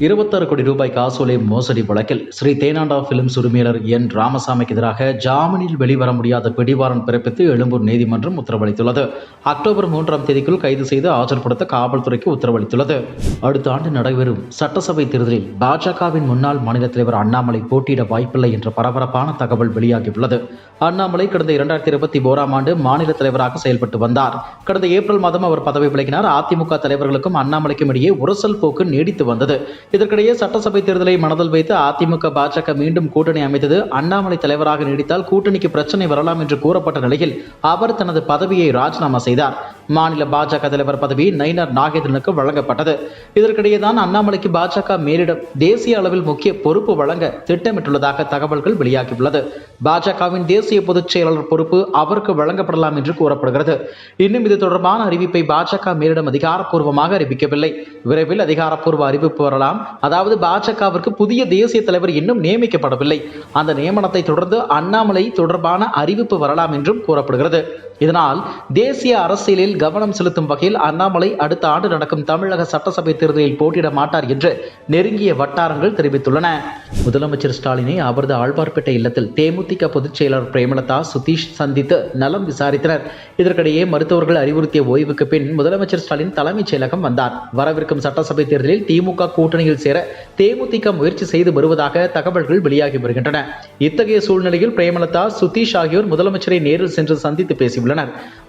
26 கோடி ரூபாய் காசோலை மோசடி வழக்கில் ஸ்ரீ தேனாண்டா பிலிம்ஸ் உரிமையாளர் என் ராமசாமிக்கு எதிராக ஜாமீனில் வெளிவர முடியாத பிடிவாரண்ட் பிறப்பித்து எழும்பூர் நீதிமன்றம் உத்தரவளித்துள்ளது. அக்டோபர் 3ஆம் தேதிக்குள் கைது செய்து ஆஜர்படுத்த காவல்துறைக்கு உத்தரவளித்துள்ளது. அடுத்த ஆண்டு நடைபெறும் சட்டசபை தேர்தலில் பாஜகவின் முன்னாள் மாநில தலைவர் அண்ணாமலை போட்டியிட வாய்ப்பில்லை என்ற பரபரப்பான தகவல் வெளியாகியுள்ளது. அண்ணாமலை கடந்த 2021ஆம் ஆண்டு மாநில தலைவராக செயல்பட்டு வந்தார். கடந்த ஏப்ரல் மாதம் அவர் பதவி விலகினார். அதிமுக தலைவர்களுக்கும் அண்ணாமலைக்கும் இடையே உரசல் போக்கு நீடித்து வந்தது. இதற்கிடையே சட்டசபை தேர்தலை மனதில் வைத்து அதிமுக பாஜக மீண்டும் கூட்டணி அமைத்தது. அண்ணாமலை தலைவராக நீடித்தால் கூட்டணிக்கு பிரச்சனை வரலாம் என்று கூறப்பட்ட நிலையில் அவர் தனது பதவியை ராஜினாமா செய்தார். மாநில பாஜக தலைவர் பதவி நயினார் நாகேந்திரனுக்கு வழங்கப்பட்டது. இதற்கிடையே தான் அண்ணாமலைக்கு பாஜக மேலிடம் தேசிய அளவில் முக்கிய பொறுப்பு வழங்க திட்டமிட்டுள்ளதாக தகவல்கள் வெளியாகியுள்ளது. பாஜகவின் தேசிய பொதுச் செயலாளர் பொறுப்பு அவருக்கு வழங்கப்படலாம் என்று கூறப்படுகிறது. இன்னும் இது தொடர்பான அறிவிப்பை பாஜக மேலிடம் அதிகாரப்பூர்வமாக அறிவிக்கவில்லை. விரைவில் அதிகாரப்பூர்வ அறிவிப்பு வரலாம். அதாவது பாஜகவிற்கு புதிய தேசிய தலைவர் இன்னும் நியமிக்கப்படவில்லை. அந்த நியமனத்தை தொடர்ந்து அண்ணாமலை தொடர்பான அறிவிப்பு வரலாம் என்றும் கூறப்படுகிறது. இதனால் தேசிய அரசியலில் கவனம் செலுத்தும் வகையில் அண்ணாமலை அடுத்த ஆண்டு நடக்கும் தமிழக சட்டசபை தேர்தலில் போட்டியிட மாட்டார் என்று நெருங்கிய வட்டாரங்கள் தெரிவித்துள்ளன. முதலமைச்சர் ஸ்டாலினை அவரது ஆழ்வார்பேட்டை இல்லத்தில் தேமுதிக பொதுச் செயலாளர் பிரேமலதா சுதீஷ் சந்தித்து நலம் விசாரித்தனர். இதற்கிடையே மருத்துவர்கள் அறிவுறுத்திய ஓய்வுக்கு பின் முதலமைச்சர் ஸ்டாலின் தலைமைச் செயலகம் வந்தார். வரவிருக்கும் சட்டசபை தேர்தலில் திமுக கூட்டணியில் சேர தேமுதிக முயற்சி செய்து வருவதாக தகவல்கள் வெளியாகி வருகின்றன. இத்தகைய சூழ்நிலையில் பிரேமலதா சுதீஷ் ஆகியோர் முதலமைச்சரை நேரில் சென்று சந்தித்து பேசியுள்ளனர்.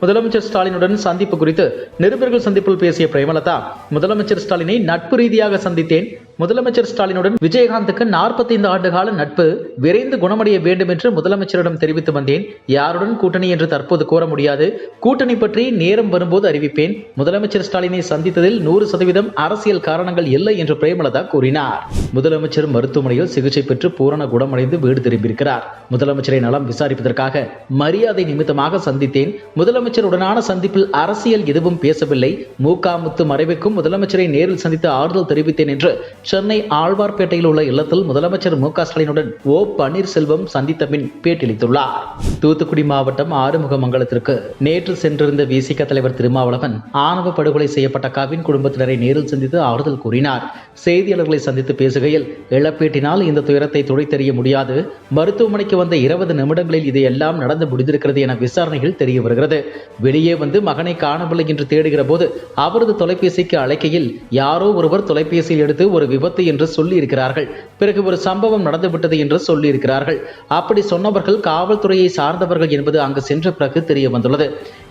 முதலமைச்சர் ஸ்டாலினுடன் சந்திப்பு குறித்து நிருபர்கள் சந்திப்பில் பேசிய பிரேமலதா, முதலமைச்சர் ஸ்டாலினை நட்பு ரீதியாக சந்தித்தேன். முதலமைச்சர் ஸ்டாலினுடன் விஜயகாந்துக்கு 45 ஆண்டு கால நட்பு, விரைந்து குணமடைய வேண்டும் என்று முதலமைச்சரிடம் தெரிவித்து வந்தேன். யாருடன் கூட்டணி என்று தற்போது கூற முடியாது. கூட்டணி பற்றி நேரம் வரும்போது அறிவிப்பேன். முதலமைச்சர் ஸ்டாலினை சந்தித்ததில் 100% அரசியல் காரணங்கள் இல்லை என்று பிரேமலதா கூறினார். முதலமைச்சர் மருத்துவமனையில் சிகிச்சை பெற்று பூரண குணமடைந்து வீடு திரும்பியிருக்கிறார். முதலமைச்சரை நலம் விசாரிப்பதற்காக மரியாதை நிமித்தமாக சந்தித்தேன். முதலமைச்சருடனான சந்திப்பில் அரசியல் எதுவும் பேசவில்லை. முத்து மறைவுக்கும் முதலமைச்சரை நேரில் சந்தித்து ஆறுதல் தெரிவித்தேன் என்று சென்னை ஆழ்வார்பேட்டையில் உள்ள இல்லத்தில் முதலமைச்சர் ஸ்டாலினுடன் ஓ பன்னீர்செல்வம் சந்தித்த பின் பேட்டியளித்துள்ளார். தூத்துக்குடி மாவட்டம் ஆறுமுகமங்கலத்திற்கு நேற்று சென்றிருந்த விசிக தலைவர் திருமாவளவன் ஆணவ படுகொலை செய்யப்பட்ட கவின் குடும்பத்தினரை நேரில் சந்தித்து ஆறுதல் கூறினார். செய்தியாளர்களை சந்தித்து பேசுகையில், இழப்பீட்டினால் இந்த துயரத்தை துடைத்தெறிய முடியாது. மருத்துவமனைக்கு வந்த 20 நிமிடங்களில் இதையெல்லாம் நடந்து முடிந்திருக்கிறது என விசாரணைகள் தெரிய வருகிறது. வெளியே வந்து மகனை காணவில்லை என்று தேடுகிற போது அவரது தொலைபேசிக்கு அழைக்கையில் யாரோ ஒருவர் தொலைபேசியில் எடுத்து ஒரு விபத்து என்று சொல்லி இருக்கிறார்கள். பிறகு ஒரு சம்பவம் நடந்துவிட்டது என்று சொல்லி இருக்கிறார்கள். அப்படி சொன்னவர்கள் காவல்துறையை சார்ந்தவர்கள் என்பது அங்கு சென்ற பிறகு தெரிய வந்துள்ளது.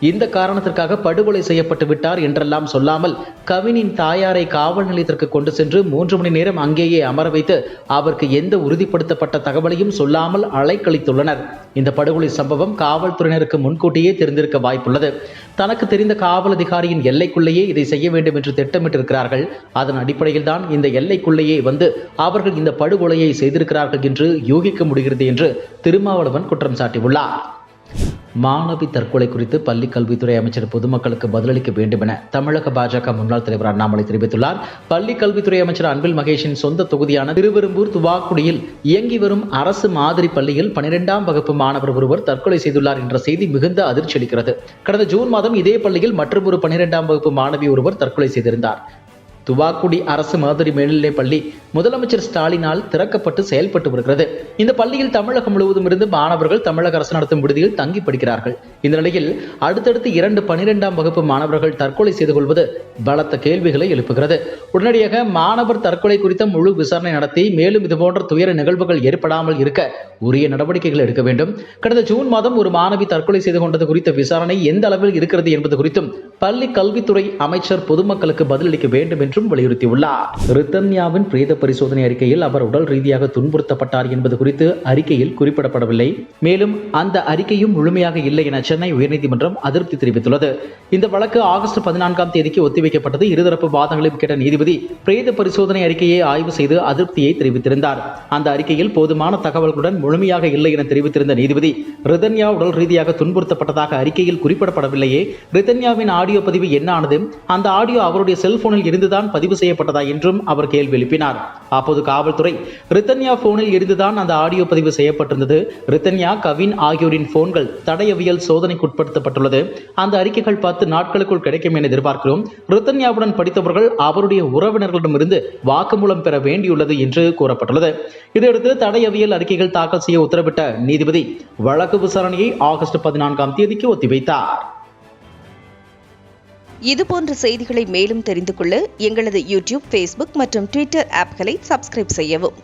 இந்த காரணத்திற்காக படுகொலை செய்யப்பட்டு விட்டார் என்றெல்லாம் சொல்லாமல் கவினின் தாயாரை காவல் நிலையத்திற்கு கொண்டு சென்று 3 மணி நேரம் அங்கேயே அமர வைத்து அவருக்கு எந்த உறுதிப்படுத்தப்பட்ட தகவலையும் சொல்லாமல் அலைக்கழித்துள்ளனர். இந்த படுகொலை சம்பவம் காவல்துறையினருக்கு முன்கூட்டியே தெரிந்திருக்க வாய்ப்புள்ளது. தனக்கு தெரிந்த காவல் அதிகாரியின் எல்லைக்குள்ளேயே இதை செய்ய வேண்டும் என்று திட்டமிட்டிருக்கிறார்கள். அதன் அடிப்படையில் தான் இந்த எல்லைக்குள்ளேயே வந்து அவர்கள் இந்த படுகொலையை செய்திருக்கிறார்கள் என்று யூகிக்க முடிகிறது என்று திருமாவளவன் குற்றம் சாட்டியுள்ளார். மாணவி தற்கொலை குறித்து பள்ளி கல்வித்துறை அமைச்சர் பொதுமக்களுக்கு பதிலளிக்க வேண்டும் என தமிழக பாஜக முன்னாள் தலைவர் அண்ணாமலை தெரிவித்துள்ளார். பள்ளி கல்வித்துறை அமைச்சர் அன்பில் மகேஷின் சொந்த தொகுதியான திருவெரும்பூர் துவாக்குடியில் இயங்கி வரும் அரசு மாதிரி பள்ளியில் 12ஆம் வகுப்பு மாணவர் ஒருவர் தற்கொலை செய்துள்ளார் என்ற செய்தி மிகுந்த அதிர்ச்சி அளிக்கிறது. கடந்த ஜூன் மாதம் இதே பள்ளியில் மற்றொரு 12ஆம் வகுப்பு மாணவி ஒருவர் தற்கொலை செய்திருந்தார். துவாக்குடி அரசு மாதிரி மேல்நிலைப் பள்ளி முதலமைச்சர் ஸ்டாலினால் திறக்கப்பட்டு செயல்பட்டு வருகிறது. இந்த பள்ளியில் தமிழகம் முழுவதும் இருந்து மாணவர்கள் தமிழக அரசு நடத்தும் விடுதியில் தங்கி படிக்கிறார்கள். இந்த நிலையில் அடுத்தடுத்து 2 12ஆம் வகுப்பு மாணவர்கள் தற்கொலை செய்து கொள்வது பலத்த கேள்விகளை எழுப்புகிறது. உடனடியாக மாணவர் தற்கொலை குறித்த முழு விசாரணை நடத்தி மேலும் இதுபோன்ற துயர நிகழ்வுகள் ஏற்படாமல் இருக்க உரிய நடவடிக்கைகள் எடுக்க வேண்டும். கடந்த ஜூன் மாதம் ஒரு மாணவி தற்கொலை செய்து கொண்டது குறித்த விசாரணை எந்த அளவில் இருக்கிறது என்பது குறித்தும் பள்ளி கல்வித்துறை அமைச்சர் பொதுமக்களுக்கு பதிலளிக்க வேண்டும் என்றும் வலியுறுத்தியுள்ளார். ரித்தன்யாவின் பிரேத பரிசோதனை அறிக்கையில் அவர் உடல் ரீதியாக துன்புறுத்தப்பட்டார் என்பது குறித்து அறிக்கையில் குறிப்பிடப்படவில்லை. மேலும் அந்த அறிக்கையும் முழுமையாக இல்லை என சென்னை உயர்நீதிமன்றம் அதிருப்தி தெரிவித்துள்ளது. இந்த வழக்கு ஆகஸ்ட் 14ஆம் தேதிக்கு ஒத்திவைக்கப்பட்டது. இருதரப்பு வாதங்களையும் கேட்ட நீதிபதி பிரேத பரிசோதனை அறிக்கையை ஆய்வு செய்து அதிருப்தியை தெரிவித்திருந்தார். அந்த அறிக்கையில் போதுமான தகவல்களுடன் முழுமையாக இல்லை என தெரிவித்திருந்த நீதிபதி, ரிதன்யா உடல் ரீதியாக துன்புறுத்தப்பட்டதாக அறிக்கையில் குறிப்பிடப்படவில்லையே, ரிதன்யாவின் ஆடியோ பதிவு என்ன ஆனது, அந்த ஆடியோ அவருடைய செல்போனில் இருந்துதான் இருந்துதான் பதிவு செய்யப்பட்டதா என்றும் அவர் கேள்வி எழுப்பினார். அப்போது காவல்துறை ரித்தன்யா போனில் இருந்துதான் அந்த ஆடியோ பதிவு செய்யப்பட்டிருந்தது. ரித்தன்யா, கவின் ஆகியோரின் போன்கள் தடயவியல் சோதனைக்குட்படுத்தப்பட்டுள்ளது. அந்த அறிக்கைகள் 10 நாட்களுக்குள் கிடைக்கும் என எதிர்பார்க்கிறோம். ரித்தன்யாவுடன் படித்தவர்கள் அவருடைய உறவினர்களிடமிருந்து வாக்குமூலம் பெற வேண்டியுள்ளது என்று கூறப்பட்டுள்ளது. இதையடுத்து தடயவியல் அறிக்கைகள் தாக்கல் செய்ய உத்தரவிட்ட நீதிபதி வழக்கு விசாரணையை ஆகஸ்ட் 14ஆம் தேதிக்கு ஒத்திவைத்தார். இதுபோன்ற செய்திகளை மேலும் தெரிந்து கொள்ள எங்களது யூடியூப், ஃபேஸ்புக் மற்றும் ட்விட்டர் ஆப்களை சப்ஸ்கிரைப் செய்யவும்.